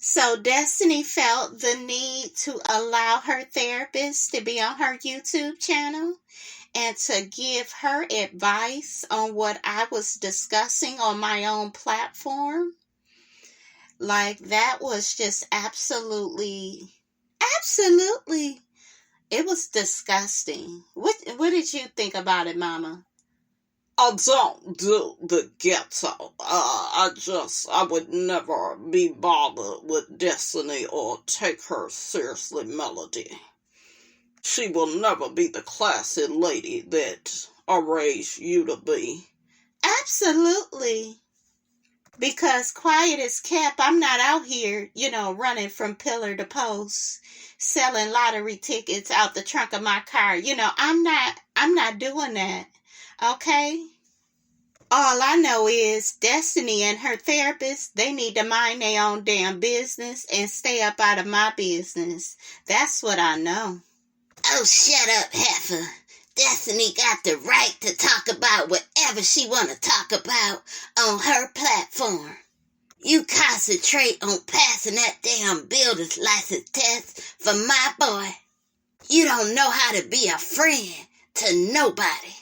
So Destiny felt the need to allow her therapist to be on her YouTube channel and to give her advice on what I was discussing on my own platform. Like, that was just absolutely, it was disgusting. What did you think about it, Mama? I don't do the ghetto. I would never be bothered with Destiny or take her seriously, Melody. She will never be the classy lady that I raised you to be. Absolutely. Because quiet as kept, I'm not out here, running from pillar to post, selling lottery tickets out the trunk of my car. I'm not doing that. Okay? All I know is Destiny and her therapist, they need to mind their own damn business and stay up out of my business. That's what I know. Oh, shut up, heifer. Destiny got the right to talk about whatever she want to talk about on her platform. You concentrate on passing that damn builder's license test for my boy. You don't know how to be a friend to nobody.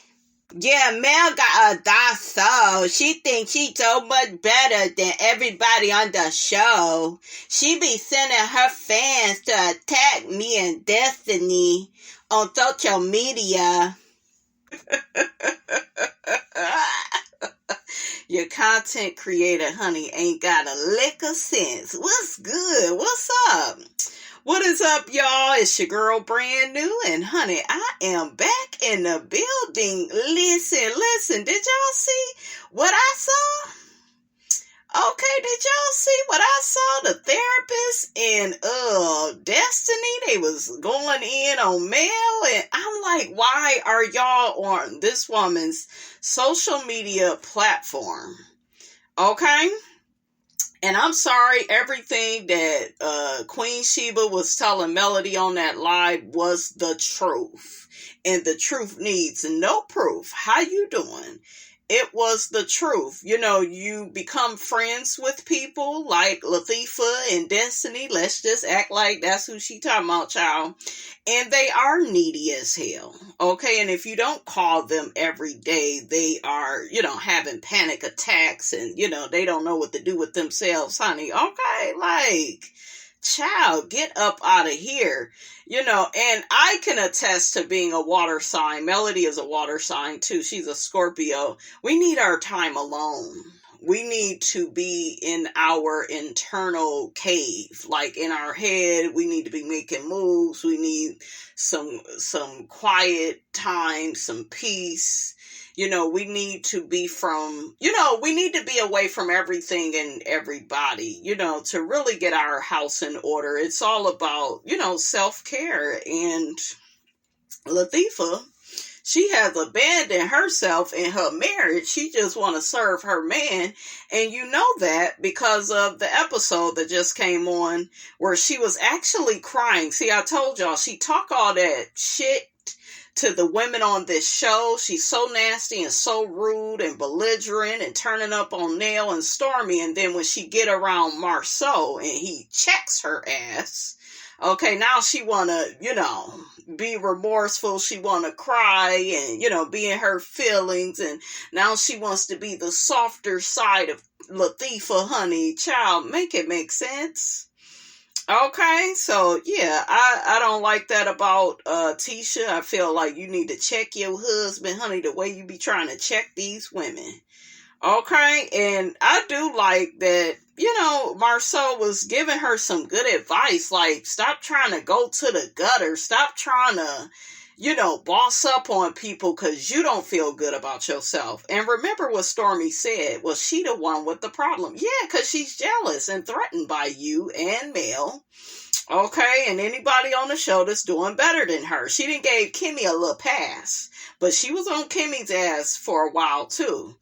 Yeah, Mel got a dosso. She thinks she's so much better than everybody on the show. She be sending her fans to attack me and Destiny on social media. Your content creator, honey, ain't got a lick of sense. What's good? What's up? What is up, y'all? It's your girl, Brand New, and honey, I am back in the building. Listen, did y'all see what I saw? Okay, did y'all see what I saw? The therapist and Destiny, they was going in on Mel, and I'm like, why are y'all on this woman's social media platform? Okay? And I'm sorry, everything that Queen SHIBA was telling Melody on that live was the truth. And the truth needs no proof. How you doing? It was the truth. You become friends with people like Latifah and Destiny. Let's just act like that's who she talking about, child. And they are needy as hell. Okay, and if you don't call them every day, they are, having panic attacks and, they don't know what to do with themselves, honey. Okay, like, child, get up out of here. And I can attest to being a water sign. Melody is a water sign too. She's a Scorpio. We need our time alone. We need to be in our internal cave, like in our head. We need to be making moves. We need some quiet time, some peace. We need to be we need to be away from everything and everybody, to really get our house in order. It's all about, self-care. And Latifah, she has abandoned herself in her marriage. She just want to serve her man. And you know that because of the episode that just came on where she was actually crying. See, I told y'all, she talk all that shit to the women on this show. She's so nasty and so rude and belligerent and turning up on Nell and Stormy. And then when she get around Marceau and he checks her ass, okay, now she want to, be remorseful. She want to cry and, be in her feelings. And now she wants to be the softer side of Latifah, honey. Child, make it make sense. Okay, so yeah, I don't like that about Tisha. I feel like you need to check your husband, honey, the way you be trying to check these women. Okay, and I do like that, Marceau was giving her some good advice, like stop trying to go to the gutter, stop trying to, boss up on people because you don't feel good about yourself. And remember what Stormy said, was she the one with the problem? Yeah, because she's jealous and threatened by you and Mel. Okay, and anybody on the show that's doing better than her. She didn't gave Kimmy a little pass, but she was on Kimmy's ass for a while too.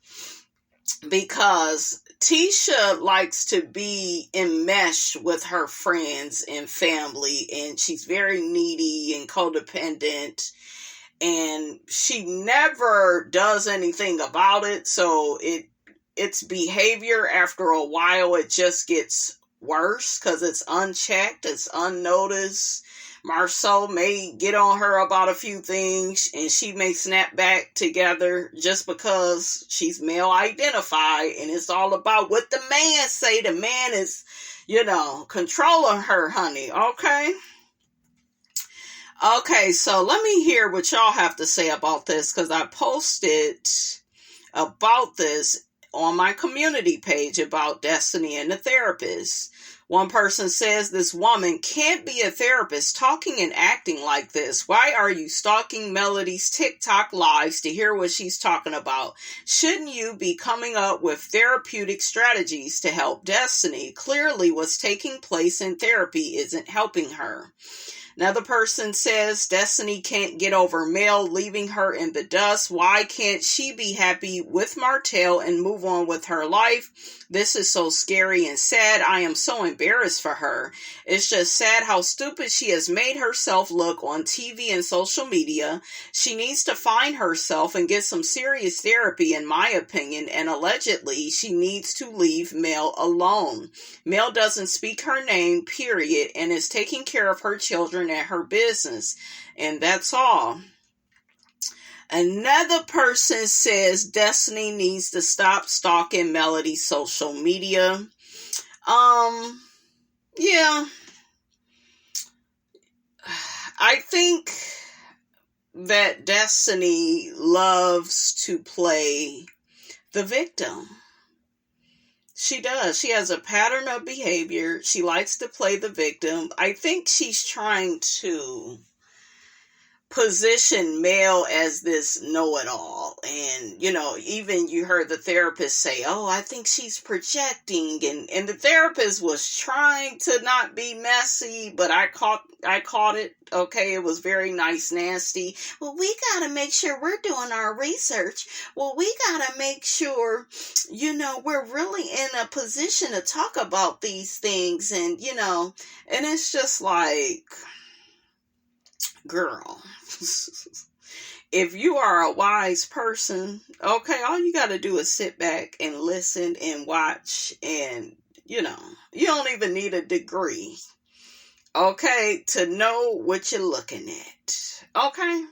Because Tisha likes to be enmeshed with her friends and family, and she's very needy and codependent, and she never does anything about it. So it's behavior. After a while, it just gets worse because it's unchecked, it's unnoticed. Marceau may get on her about a few things and she may snap back together just because she's male identified, and it's all about what the man say. The man is, controlling her, honey. Okay, so let me hear what y'all have to say about this, because I posted about this on my community page about Destiny and the therapist. One person says, this woman can't be a therapist talking and acting like this. Why are you stalking Melody's TikTok lives to hear what she's talking about? Shouldn't you be coming up with therapeutic strategies to help Destiny? Clearly, what's taking place in therapy isn't helping her. Another person says Destiny can't get over Mel leaving her in the dust. Why can't she be happy with Martell and move on with her life? This is so scary and sad. I am so embarrassed for her. It's just sad how stupid she has made herself look on TV and social media. She needs to find herself and get some serious therapy, in my opinion, and allegedly she needs to leave Mel alone. Mel doesn't speak her name, period, and is taking care of her children at her business, and that's all. Another person says Destiny needs to stop stalking Melody's social media. Yeah, I think that Destiny loves to play the victim. She does. She has a pattern of behavior. She likes to play the victim. I think she's trying to position Mel as this know-it-all. And, even you heard the therapist say, oh, I think she's projecting. And the therapist was trying to not be messy, but I caught it. Okay, it was very nice, nasty. Well, we got to make sure we're doing our research. Well, we got to make sure, we're really in a position to talk about these things. And, and it's just like, girl, if you are a wise person, okay, all you got to do is sit back and listen and watch, and, you don't even need a degree, okay, to know what you're looking at, okay?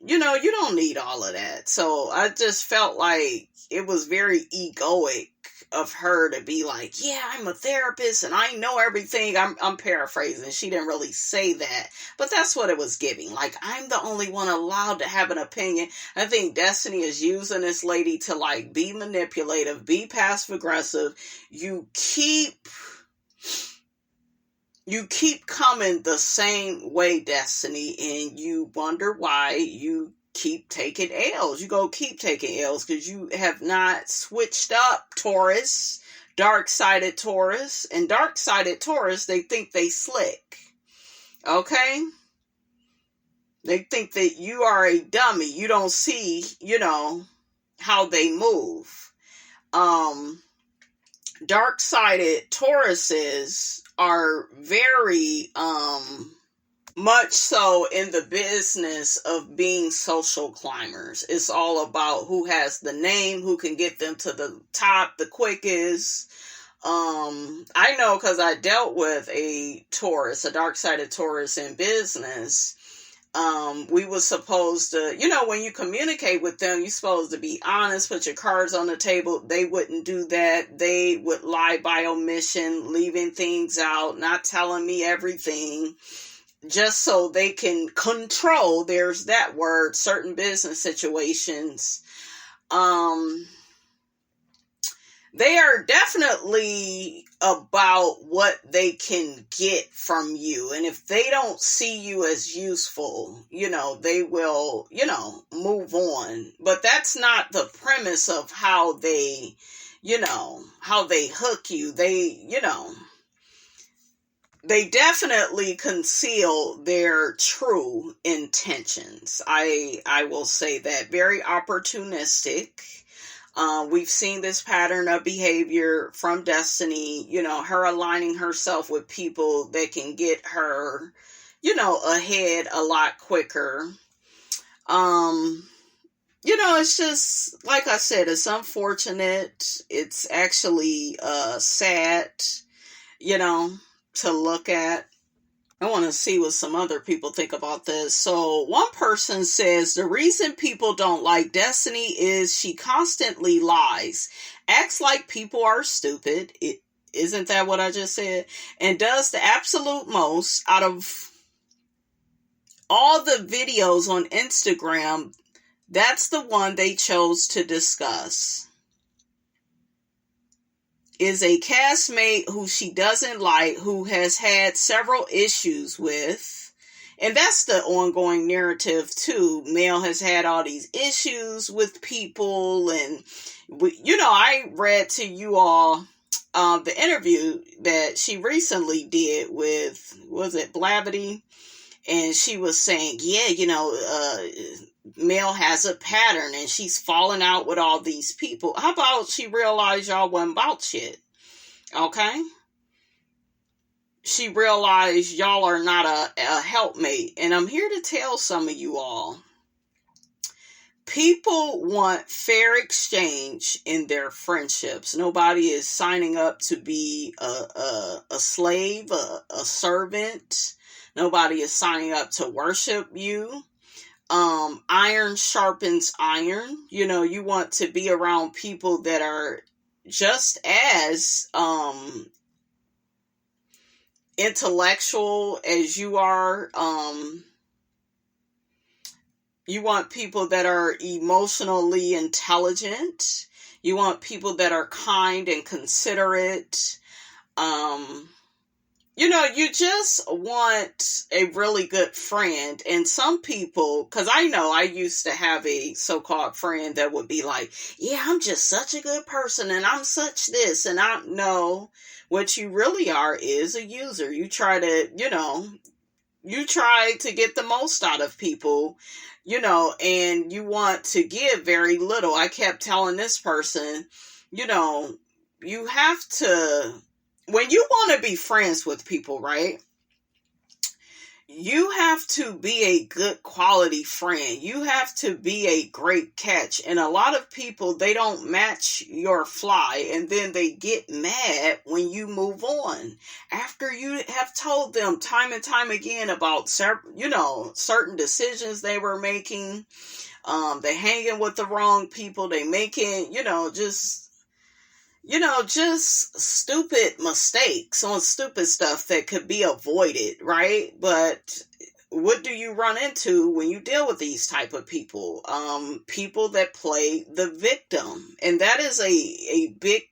You don't need all of that. So I just felt like it was very egoic of her to be like, yeah, I'm a therapist and I know everything. I'm paraphrasing. She didn't really say that, but that's what it was giving. Like, I'm the only one allowed to have an opinion. I think Destiny is using this lady to be manipulative, be passive aggressive. You keep coming the same way, Destiny, and you wonder why you keep taking L's. You go keep taking L's because you have not switched up, Taurus, dark-sided Taurus. And dark-sided Taurus, they think they slick. Okay? They think that you are a dummy. You don't see, how they move. Dark-sided Tauruses are very, much so in the business of being social climbers. It's all about who has the name, who can get them to the top the quickest. I know because I dealt with a Taurus, a dark-sided Taurus in business. We were supposed to, when you communicate with them, you're supposed to be honest, put your cards on the table. They wouldn't do that. They would lie by omission, leaving things out, not telling me everything, just so they can control, there's that word, certain business situations. They are definitely about what they can get from you. And if they don't see you as useful, they will, move on. But that's not the premise of how they, how they hook you. They definitely conceal their true intentions. I will say that. Very opportunistic. We've seen this pattern of behavior from Destiny, her aligning herself with people that can get her, ahead a lot quicker. it's just, like I said, it's unfortunate. It's actually sad, to look at. I want to see what some other people think about this. So one person says the reason people don't like Destiny is she constantly lies, acts like people are stupid. Isn't that what I just said? And does the absolute most out of all the videos on Instagram. That's the one they chose to discuss. Is a castmate who she doesn't like, who has had several issues with. And that's the ongoing narrative too. Mel has had all these issues with people. And, I read to you all the interview that she recently did with, was it Blavity? And she was saying, Mel has a pattern and she's falling out with all these people. How about she realized y'all wasn't about shit? Okay? She realized y'all are not a helpmate. And I'm here to tell some of you all, people want fair exchange in their friendships. Nobody is signing up to be a slave, a servant. Nobody is signing up to worship you. Iron sharpens iron. You want to be around people that are just as intellectual as you are. You want people that are emotionally intelligent. You want people that are kind and considerate. You just want a really good friend. And some people, because I know I used to have a so-called friend that would be like, yeah, I'm just such a good person and I'm such this. And I know what you really are is a user. You try to, you try to get the most out of people, and you want to give very little. I kept telling this person, you have to, when you want to be friends with people, right? You have to be a good quality friend. You have to be a great catch. And a lot of people, they don't match your fly. And then they get mad when you move on. After you have told them time and time again about, certain decisions they were making. They hanging with the wrong people. They making, just stupid mistakes on stupid stuff that could be avoided, right? But what do you run into when you deal with these type of people? People that play the victim. And that is a big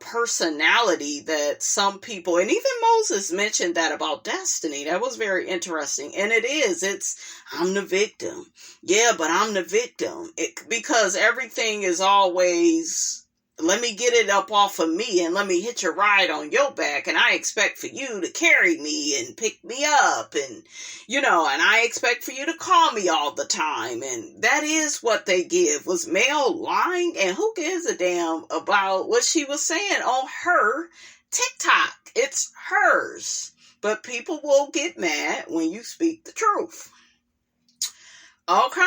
personality that some people, and even Moses mentioned that about Destiny. That was very interesting. And I'm the victim. Yeah, but I'm the victim. Because everything is always, let me get it up off of me and let me hitch a ride on your back. And I expect for you to carry me and pick me up. And, and I expect for you to call me all the time. And that is what they give. Was Mel lying? And who gives a damn about what she was saying on her TikTok? It's hers. But people will get mad when you speak the truth. Okay?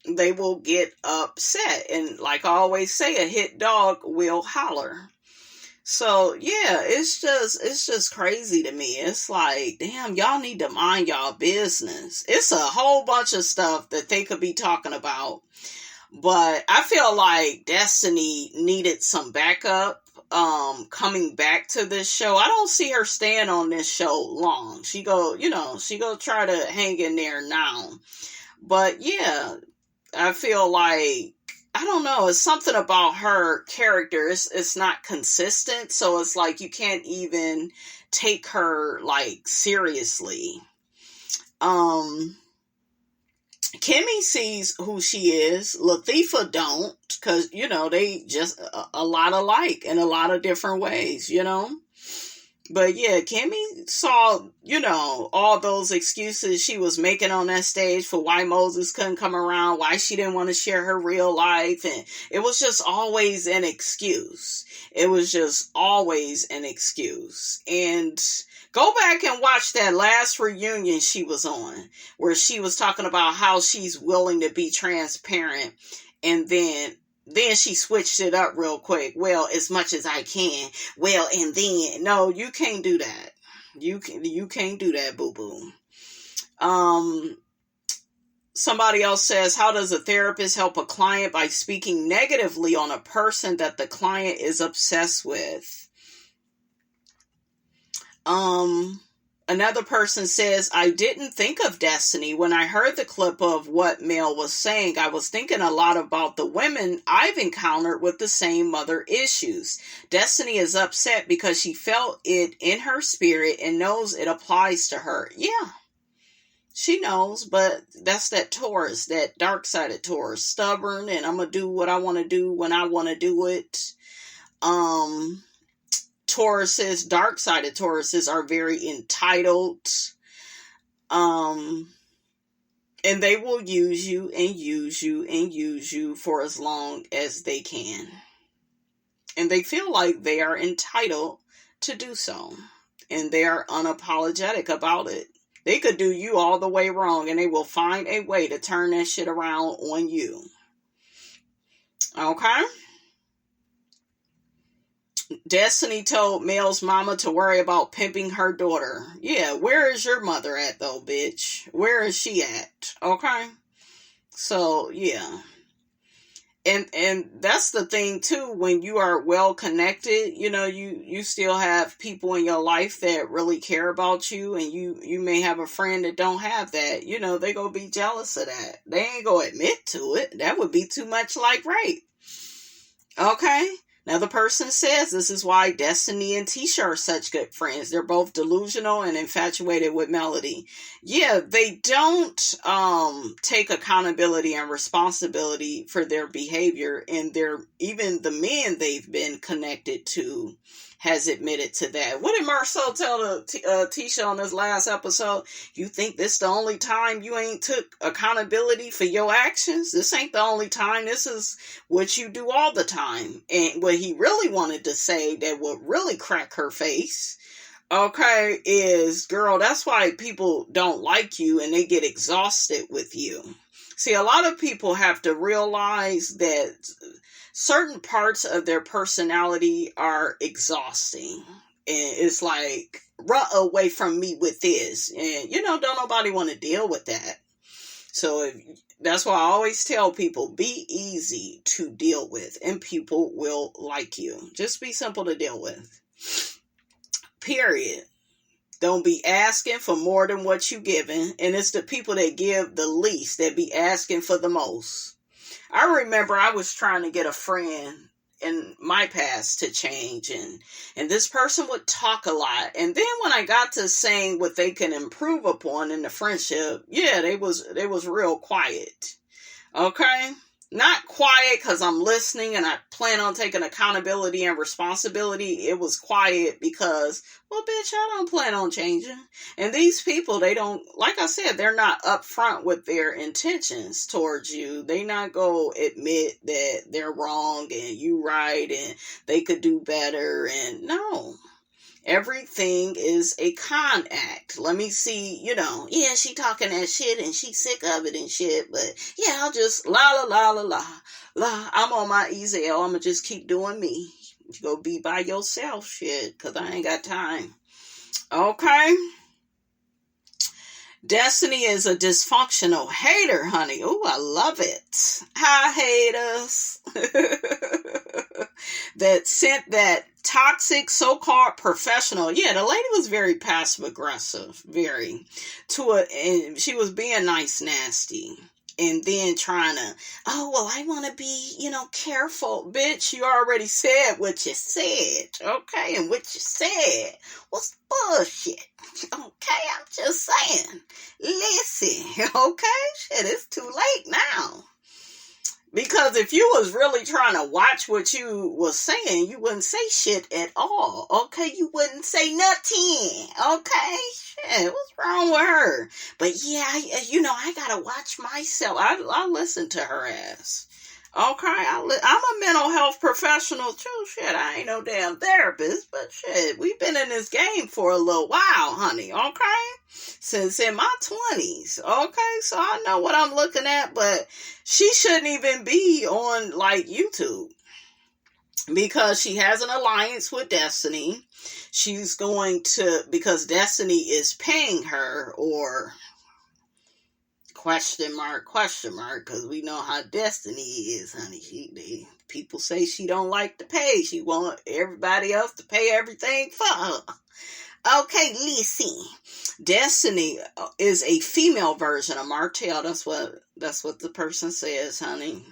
They will get upset. And like I always say, a hit dog will holler. So yeah, it's just crazy to me. It's like, damn, y'all need to mind y'all business. It's a whole bunch of stuff that they could be talking about. But I feel like Destiny needed some backup coming back to this show. I don't see her staying on this show long. She go try to hang in there now. But yeah, I feel like, I don't know, it's something about her character. It's not consistent. So it's like you can't even take her like seriously. Kimmy sees who she is. Latifah don't, because, they just a lot alike in a lot of different ways, But yeah, Kimmy saw, all those excuses she was making on that stage for why Moses couldn't come around, why she didn't want to share her real life. And it was just always an excuse. It was just always an excuse. And Go back and watch that last reunion she was on, where she was talking about how she's willing to be transparent, and then she switched it up real quick. Well, as much as I can. Well, and then no, you can't do that. You can't do that, boo boo. Somebody else says, how does a therapist help a client by speaking negatively on a person that the client is obsessed with? Another person says, I didn't think of Destiny. When I heard the clip of what Mel was saying, I was thinking a lot about the women I've encountered with the same mother issues. Destiny is upset because she felt it in her spirit and knows it applies to her. Yeah, she knows, but that's that Taurus, that dark-sided Taurus, stubborn, and I'm going to do what I want to do when I want to do it. Tauruses, dark-sided Tauruses are very entitled, and they will use you and use you and use you for as long as they can. And they feel like they are entitled to do so, and they are unapologetic about it. They could do you all the way wrong, and they will find a way to turn that shit around on you. Okay? Destiny told Mel's mama to worry about pimping her daughter. Yeah, where is your mother at though, bitch? Where is she at? Okay? So, yeah. And that's the thing too, when you are well connected, you know, you still have people in your life that really care about you, and you may have a friend that don't have that. You know, they gonna be jealous of that. They ain't gonna admit to it. That would be too much like rape. Okay? Another person says this is why Destiny and Tisha are such good friends. They're both delusional and infatuated with Melody. Yeah, they don't take accountability and responsibility for their behavior, and even the men they've been connected to has admitted to that. What did Marcel tell Tisha on this last episode? You think this the only time you ain't took accountability for your actions? This ain't the only time. This is what you do all the time. And what he really wanted to say that would really crack her face, okay, is, girl, that's why people don't like you and they get exhausted with you. See, a lot of people have to realize that certain parts of their personality are exhausting. And it's like, run away from me with this. And, you know, don't nobody want to deal with that. So that's why I always tell people, be easy to deal with and people will like you. Just be simple to deal with. Period. Don't be asking for more than what you giving. And it's the people that give the least that be asking for the most. I remember I was trying to get a friend in my past to change, and this person would talk a lot. And then when I got to saying what they can improve upon in the friendship, yeah, they was real quiet. Okay? Not quiet because I'm listening and I plan on taking accountability and responsibility. It was quiet because, well, bitch, I don't plan on changing. And these people, they don't, like I said, they're not upfront with their intentions towards you. They not go admit that they're wrong and you right and they could do better. And no. Everything is a con act. Let me see, you know, yeah, she talking that shit and she sick of it and shit, but yeah, I'll just la. I'm on my easy L. I'm gonna just keep doing me. You go be by yourself, shit, because I ain't got time. Okay? Destiny is a dysfunctional hater, honey. Ooh, I love it. Hi, haters. That sent that toxic so-called professional. Yeah, the lady was very passive-aggressive. Very. And she was being nice, nasty. And then trying to, oh, well, I want to be, you know, careful. Bitch, you already said what you said. Okay? And what you said was bullshit. Okay? I'm just saying. Listen. Okay? Shit, it's too late now. Because if you was really trying to watch what you was saying, you wouldn't say shit at all. Okay? You wouldn't say nothing. Okay? Shit, what's wrong with her? But yeah, you know, I gotta watch myself. I listen to her ass. Okay, I'm a mental health professional too. Shit, I ain't no damn therapist, but shit, we've been in this game for a little while, honey. Okay, since in my 20s. Okay, so I know what I'm looking at, but she shouldn't even be on like YouTube because she has an alliance with Destiny. She's going to, because Destiny is paying her, or question mark, because we know how Destiny is, honey. People say she don't like to pay. She want everybody else to pay everything for her. Okay, listen. Destiny is a female version of Martell. That's what the person says, honey.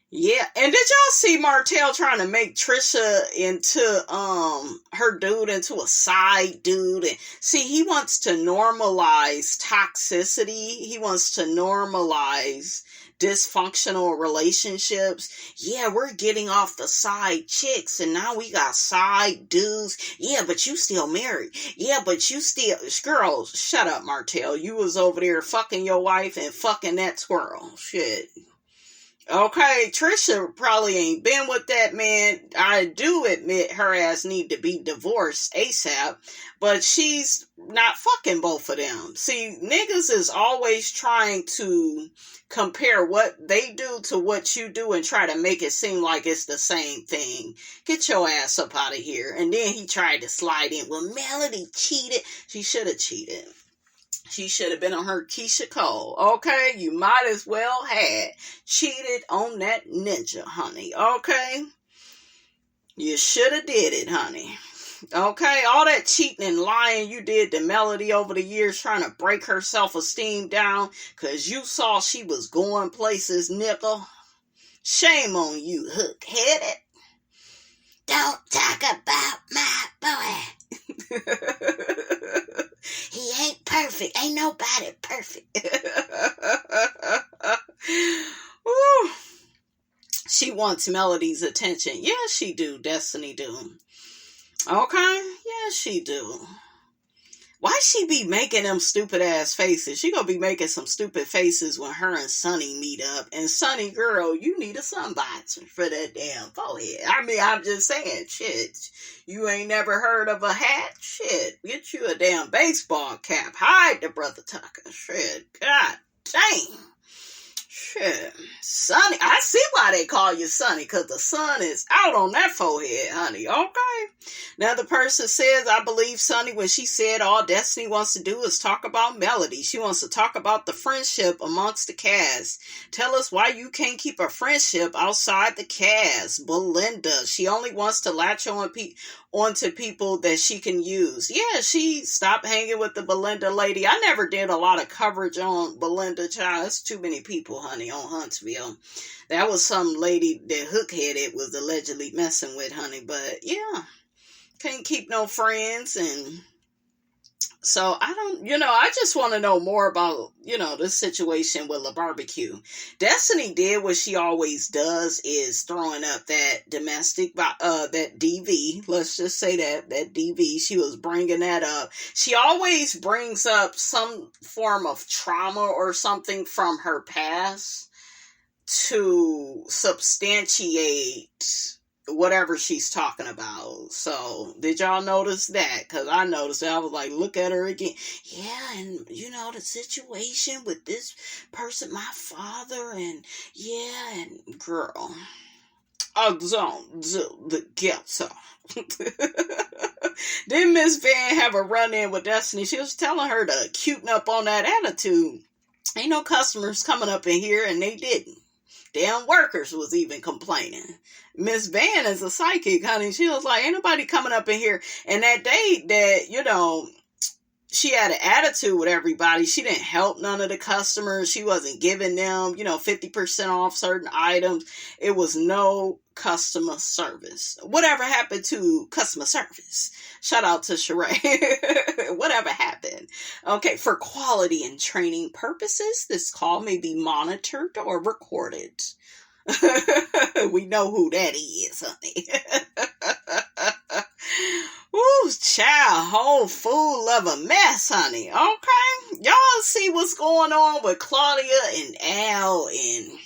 Yeah, and did y'all see Martell trying to make Trisha into her dude into a side dude? And see, he wants to normalize toxicity. He wants to normalize dysfunctional relationships. Yeah, we're getting off the side chicks and now we got side dudes. Yeah, but you still married. Yeah, but you still, girl, shut up, Martell. You was over there fucking your wife and fucking that squirrel. Shit. Okay, Trisha probably ain't been with that man. I do admit her ass need to be divorced ASAP, but she's not fucking both of them. See, niggas is always trying to compare what they do to what you do and try to make it seem like it's the same thing. Get your ass up out of here. And then he tried to slide in, well, Melody cheated. She should have cheated. She should have been on her Keisha Cole. Okay, you might as well had cheated on that ninja, honey. Okay, you should have did it, honey. Okay, all that cheating and lying you did to Melody over the years, trying to break her self-esteem down because you saw she was going places, nickel. Shame on you, hook-headed. Don't talk about my boy. He ain't perfect. Ain't nobody perfect. Ooh. She wants Melody's attention. Yeah, she do. Destiny do. Okay? Yeah, she do. Why she be making them stupid ass faces? She gonna be making some stupid faces when her and Sonny meet up. And Sonny, girl, you need a sunbonnet for that damn forehead. I mean, I'm just saying, shit. You ain't never heard of a hat? Shit. Get you a damn baseball cap. Hide the Brother Tucker. Shit. God dang. Shit. Sonny, I see why they call you Sonny, because the sun is out on that forehead, honey. Okay. Now the person says, I believe Sonny when she said all Destiny wants to do is talk about Melody. She wants to talk about the friendship amongst the cast. Tell us why you can't keep a friendship outside the cast. Belinda, she only wants to latch onto people that she can use. Yeah, she stopped hanging with the Belinda lady. I never did a lot of coverage on Belinda, child. It's too many people, honey, on Huntsville. That was some lady that Hookheaded was allegedly messing with, honey. But yeah, can't keep no friends. And so I just want to know more about, this situation with La Barbecue. Destiny did what she always does, is throwing up that domestic, that DV. Let's just say that DV, she was bringing that up. She always brings up some form of trauma or something from her past to substantiate whatever she's talking about. So, did y'all notice that? Because I noticed it. I was like, look at her again. Yeah, and the situation with this person, my father, and yeah, and girl, I don't do the ghetto. Didn't Miss Van have a run-in with Destiny? She was telling her to cuten up on that attitude. Ain't no customers coming up in here, and they didn't. Damn workers was even complaining. Miss Van is a psychic, honey. She was like, ain't nobody coming up in here. And that day that, she had an attitude with everybody. She didn't help none of the customers. She wasn't giving them, 50% off certain items. It was no customer service. Whatever happened to customer service? Shout out to Sheree. Whatever happened? Okay, for quality and training purposes, this call may be monitored or recorded. We know who that is, honey. Ooh, child, whole full of a mess, honey. Okay, y'all see what's going on with Claudia and Al and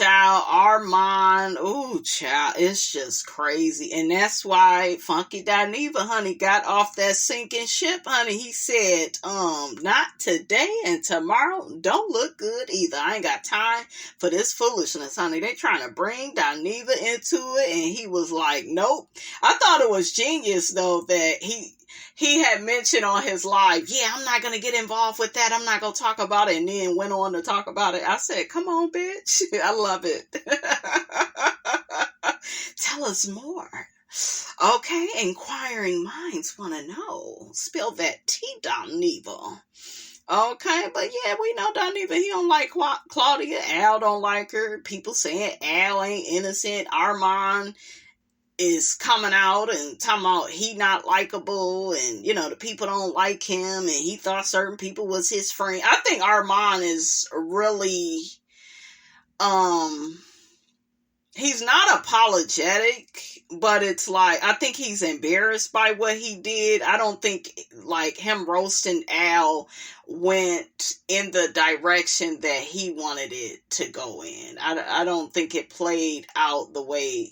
child, Armand, ooh, child, it's just crazy. And that's why Funky Dineva, honey, got off that sinking ship, honey. He said, not today and tomorrow don't look good either. I ain't got time for this foolishness, honey. They trying to bring Dineva into it, and he was like, nope. I thought it was genius, though, that he had mentioned on his live, yeah, I'm not going to get involved with that. I'm not going to talk about it. And then went on to talk about it. I said, come on, bitch. I love it. Tell us more. Okay, inquiring minds want to know. Spill that tea, Dineva. Okay, but yeah, we know Dineva, he don't like Claudia. Al don't like her. People saying Al ain't innocent. Armand is coming out and talking about he not likable, and the people don't like him, and he thought certain people was his friend. I think Armand is really he's not apologetic, but it's like, I think he's embarrassed by what he did. I don't think like him roasting Al went in the direction that he wanted it to go in. I don't think it played out the way,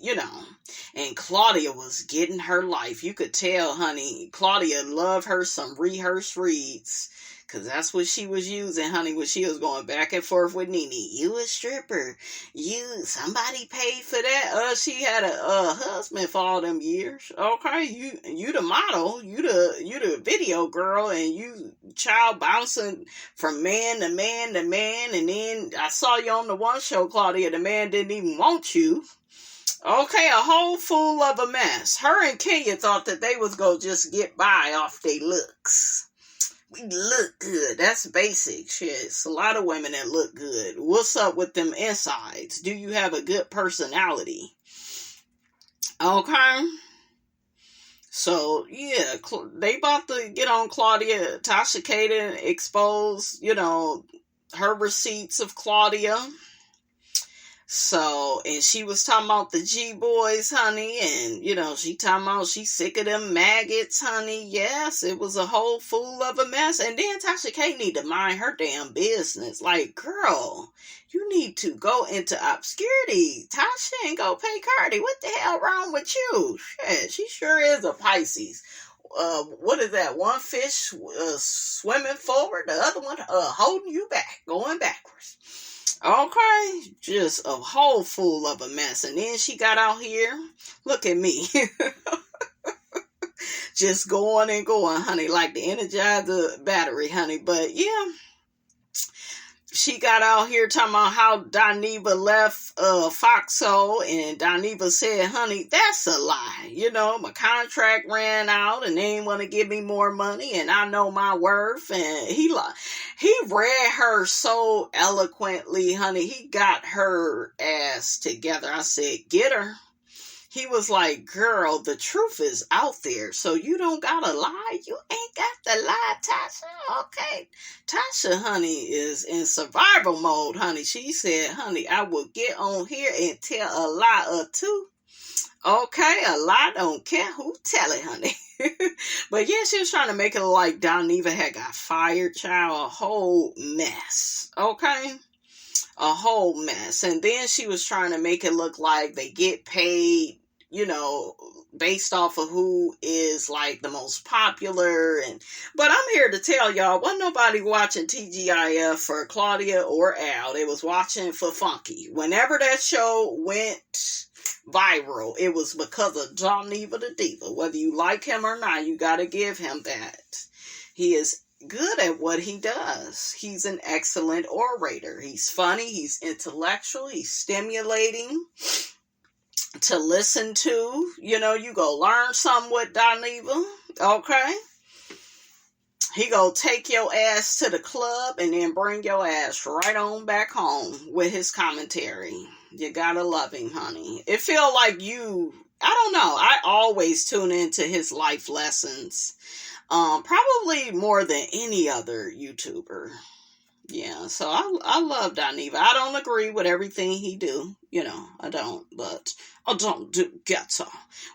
and Claudia was getting her life. You could tell, honey, Claudia loved her some rehearsed reads. Because that's what she was using, honey, when she was going back and forth with Nene. You a stripper. Somebody paid for that. She had a husband for all them years. Okay, you the model. You the video girl, and you child bouncing from man to man to man. And then I saw you on the one show, Claudia. The man didn't even want you. Okay, a whole fool of a mess. Her and Kenya thought that they was going to just get by off their looks. We look good. That's basic shit. It's a lot of women that look good. What's up with them insides? Do you have a good personality? Okay. So, yeah, they about to get on Claudia. Tasha Kaden expose, her receipts of Claudia. So, and she was talking about the G-boys, honey, and, she talking about she's sick of them maggots, honey. Yes, it was a whole fool of a mess. And then Tasha K need to mind her damn business. Like, girl, you need to go into obscurity. Tasha ain't go pay Cardi. What the hell wrong with you? Shit, she sure is a Pisces. What is that? One fish swimming forward, the other one holding you back, going backwards. Okay, just a whole fool of a mess. And then she got out here. Look at me. Just going and going, honey, like the Energizer battery, honey. But yeah, she got out here talking about how Dineva left Foxhole, and Dineva said, honey, that's a lie. My contract ran out and they ain't want to give me more money, and I know my worth. And he read her so eloquently, honey. He got her ass together. I said, get her. He was like, girl, the truth is out there, so you don't gotta lie. You ain't got to lie, Tasha. Okay. Tasha, honey, is in survival mode, honey. She said, honey, I will get on here and tell a lie or two. Okay, a lie don't care who tell it, honey. But yeah, she was trying to make it look like Dineva had got fired, child. A whole mess. Okay? A whole mess. And then she was trying to make it look like they get paid, based off of who is like the most popular. But I'm here to tell y'all, wasn't nobody watching TGIF for Claudia or Al. They was watching for Funky. Whenever that show went viral, it was because of Dineva the Diva. Whether you like him or not, you gotta give him that. He is good at what he does. He's an excellent orator. He's funny. He's intellectual. He's stimulating to listen to. You go learn something with Dineva. Okay? He go take your ass to the club and then bring your ass right on back home with his commentary. You gotta love him, honey. It feel like I don't know. I always tune into his life lessons. Probably more than any other YouTuber. Yeah, so I love Dineva. I don't agree with everything he do. I don't, but I don't do ghetto.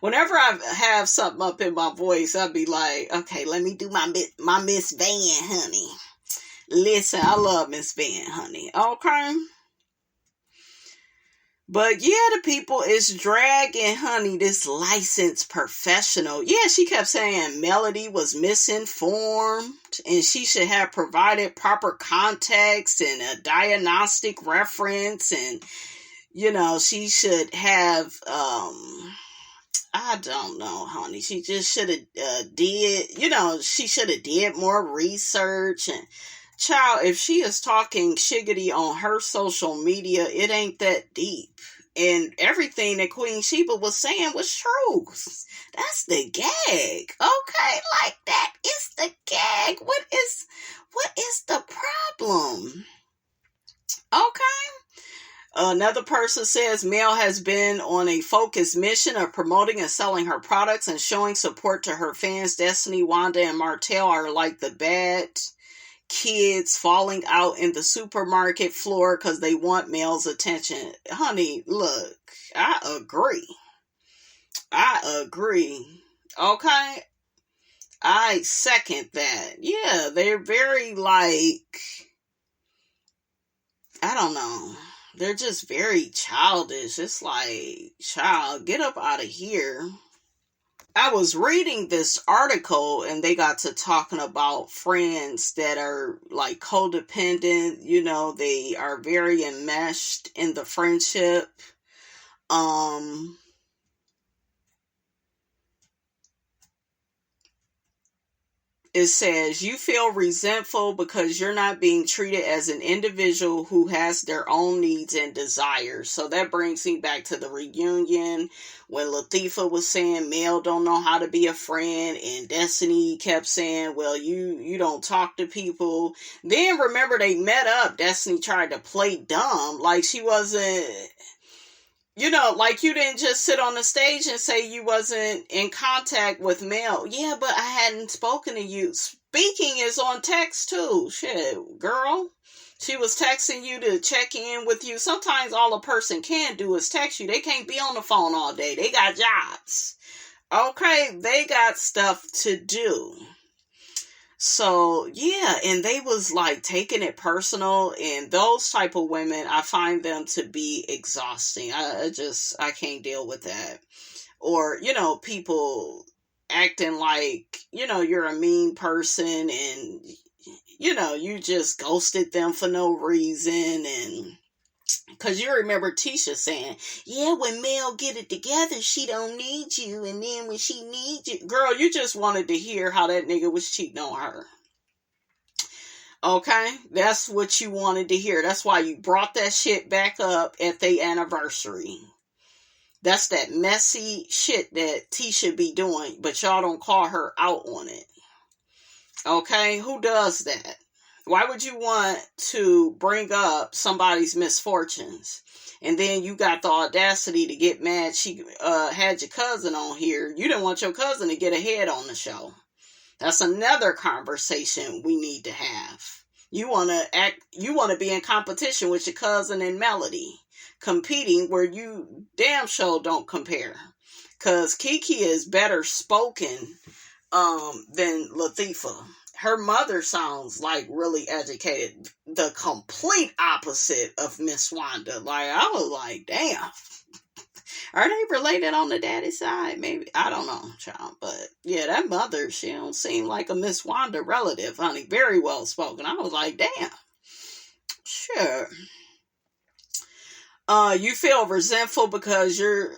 Whenever I have something up in my voice, I'd be like, okay, let me do my Miss Van, honey. Listen, I love Miss Van, honey. Okay? But yeah, the people is dragging, honey, this licensed professional. Yeah, she kept saying Melody was misinformed and she should have provided proper context and a diagnostic reference, and she should have I don't know, honey. She just should have she should have did more research. And child, if she is talking shiggity on her social media, it ain't that deep. And everything that Queen Sheba was saying was true. That's the gag. Okay, like that is the gag. What is the problem? Okay. Another person says Mel has been on a focused mission of promoting and selling her products and showing support to her fans. Destiny, Wanda, and Martell are like the bad kids falling out in the supermarket floor because they want Mel's attention. Honey, look, I agree. Okay? I second that. Yeah, they're very I don't know. They're just very childish. It's like, child, get up out of here. I was reading this article and they got to talking about friends that are like codependent. They are very enmeshed in the friendship. It says, you feel resentful because you're not being treated as an individual who has their own needs and desires. So that brings me back to the reunion when Latifah was saying Mel don't know how to be a friend, and Destiny kept saying, well, you don't talk to people. Then remember they met up. Destiny tried to play dumb, like she wasn't... like you didn't just sit on the stage and say you wasn't in contact with Mel. Yeah, but I hadn't spoken to you. Speaking is on text too. Shit, girl. She was texting you to check in with you. Sometimes all a person can do is text you. They can't be on the phone all day. They got jobs. Okay, they got stuff to do. So, yeah, and they was like taking it personal, and those type of women, I find them to be exhausting. I can't deal with that. Or, people acting like, you're a mean person and, you just ghosted them for no reason. And because you remember Tisha saying, yeah, when Mel get it together, she don't need you. And then when she needs you, girl, you just wanted to hear how that nigga was cheating on her. Okay? That's what you wanted to hear. That's why you brought that shit back up at the anniversary. That's that messy shit that Tisha be doing, but y'all don't call her out on it. Okay? Who does that? Why would you want to bring up somebody's misfortunes? And then you got the audacity to get mad she had your cousin on here. You didn't want your cousin to get ahead on the show. That's another conversation we need to have. You want to be in competition with your cousin and Melody, competing where you damn sure don't compare. Cause Kiki is better spoken than Latifah. Her mother sounds like really educated. The complete opposite of Miss Wanda. Like, I was like, damn. Are they related on the daddy side? Maybe. I don't know, child. But yeah, that mother, she don't seem like a Miss Wanda relative, honey. Very well spoken. I was like, damn. Sure. You feel resentful because you're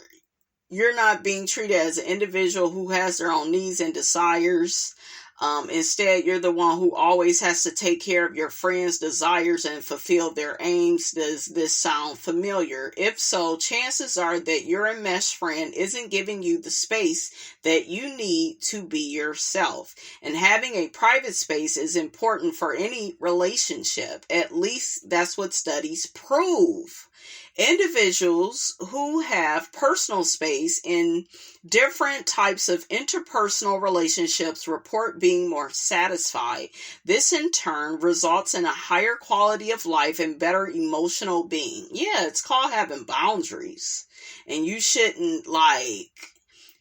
not being treated as an individual who has their own needs and desires. Instead, you're the one who always has to take care of your friends' desires and fulfill their aims. Does this sound familiar? If so, chances are that your enmeshed friend isn't giving you the space that you need to be yourself. And having a private space is important for any relationship. At least that's what studies prove. Individuals who have personal space in different types of interpersonal relationships report being more satisfied. This in turn results in a higher quality of life and better emotional being. Yeah, it's called having boundaries. And you shouldn't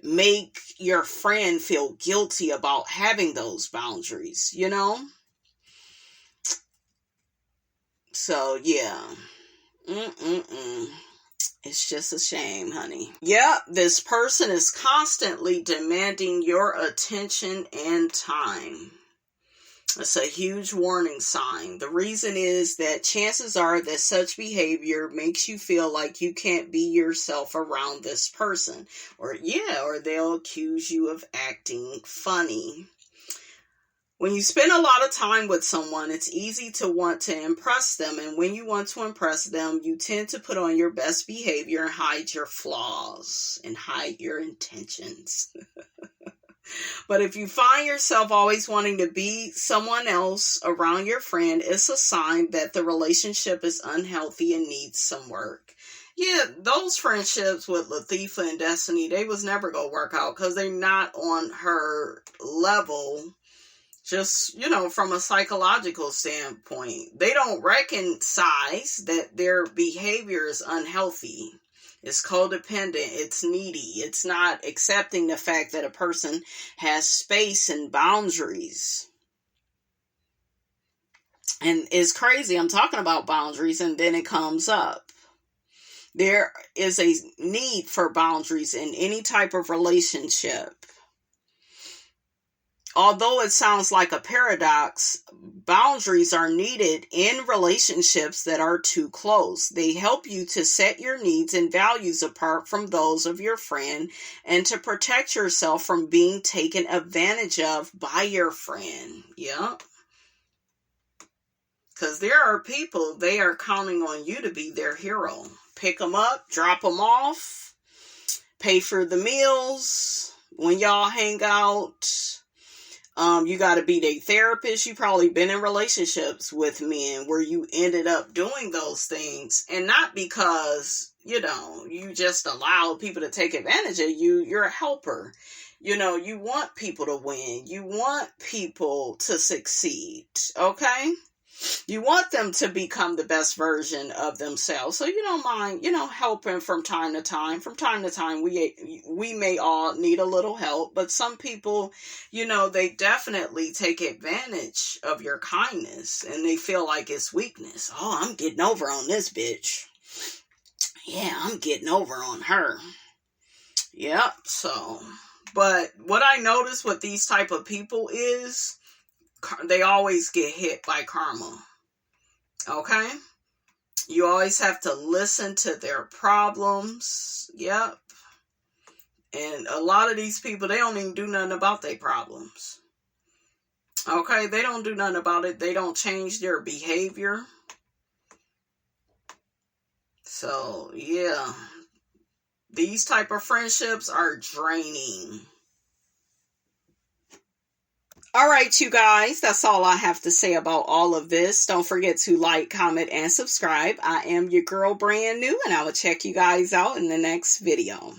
make your friend feel guilty about having those boundaries, So, yeah. It's just a shame, honey. Yep, this person is constantly demanding your attention and time. It's a huge warning sign. The reason is that chances are that such behavior makes you feel like you can't be yourself around this person. Or they'll accuse you of acting funny. When you spend a lot of time with someone, it's easy to want to impress them. And when you want to impress them, you tend to put on your best behavior and hide your flaws and hide your intentions. But if you find yourself always wanting to be someone else around your friend, it's a sign that the relationship is unhealthy and needs some work. Yeah, those friendships with Latifah and Destiny, they was never going to work out because they're not on her level. Just, from a psychological standpoint, they don't recognize that their behavior is unhealthy. It's codependent. It's needy. It's not accepting the fact that a person has space and boundaries. And it's crazy. I'm talking about boundaries and then it comes up. There is a need for boundaries in any type of relationship. Although it sounds like a paradox, boundaries are needed in relationships that are too close. They help you to set your needs and values apart from those of your friend and to protect yourself from being taken advantage of by your friend. Yep. Because there are people, they are counting on you to be their hero. Pick them up, drop them off, pay for the meals when y'all hang out. You got to be their therapist. You probably been in relationships with men where you ended up doing those things. And not because, you just allow people to take advantage of you. You're a helper. You want people to win. You want people to succeed. Okay? You want them to become the best version of themselves. So you don't mind, helping from time to time. From time to time, we may all need a little help. But some people, they definitely take advantage of your kindness. And they feel like it's weakness. Oh, I'm getting over on this bitch. Yeah, I'm getting over on her. Yep, so. But what I notice with these type of people is they always get hit by karma. Okay? You always have to listen to their problems. Yep. And a lot of these people, they don't even do nothing about their problems. Okay? They don't do nothing about it. They don't change their behavior. So, yeah. These type of friendships are draining. All right, you guys, that's all I have to say about all of this. Don't forget to like, comment, and subscribe. I am your girl, Brand New, and I will check you guys out in the next video.